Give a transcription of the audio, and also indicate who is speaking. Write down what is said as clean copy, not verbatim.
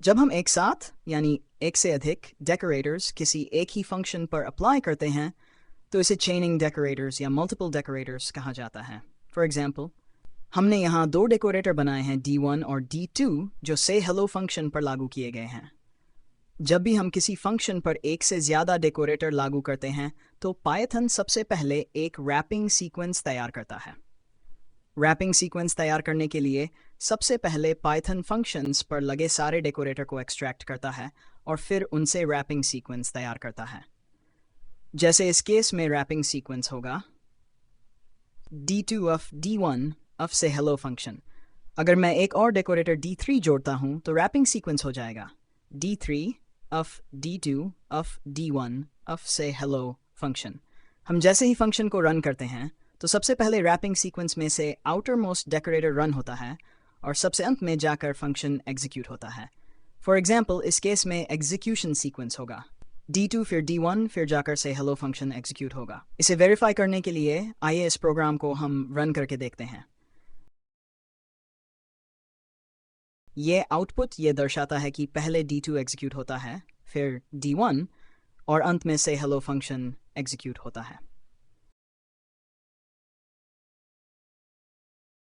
Speaker 1: जब हम एक साथ यानी एक से अधिक डेकोरेटर्स किसी एक ही फंक्शन पर अप्लाई करते हैं तो इसे चेनिंग डेकोरेटर्स या मल्टीपल डेकोरेटर्स कहा जाता है। फॉर एग्जांपल, हमने यहाँ दो डेकोरेटर बनाए हैं D1 और D2 जो से हेलो फंक्शन पर लागू किए गए हैं। जब भी हम किसी फंक्शन पर एक से ज़्यादा डेकोरेटर लागू करते हैं तो पाइथन सबसे पहले एक रैपिंग सीक्वेंस तैयार करता है। रैपिंग सीक्वेंस तैयार करने के लिए सबसे पहले पाइथन फंक्शंस पर लगे सारे डेकोरेटर को एक्सट्रैक्ट करता है और फिर उनसे रैपिंग सीक्वेंस तैयार करता है। जैसे इस केस में रैपिंग सीक्वेंस होगा D2 ऑफ D1 ऑफ से हेलो फंक्शन। अगर मैं एक और डेकोरेटर D3 जोड़ता हूँ तो रैपिंग सीक्वेंस हो जाएगा D3 of D2 of D1 of से हेलो फंक्शन। हम जैसे ही फंक्शन को रन करते हैं तो सबसे पहले रैपिंग सीक्वेंस में से आउटर मोस्ट डेकोरेटर रन होता है और सबसे अंत में जाकर फंक्शन एग्जीक्यूट होता है। फॉर एग्जाम्पल, इस केस में एग्जीक्यूशन सीक्वेंस होगा D2 फिर D1 फिर जाकर से हेलो फंक्शन एग्जीक्यूट होगा। इसे वेरीफाई करने के लिए आइए इस प्रोग्राम को हम रन करके देखते हैं। ये आउटपुट ये दर्शाता है कि पहले D2 एग्जीक्यूट होता है, फिर D1 और अंत में से हेलो फंक्शन एग्जीक्यूट होता है।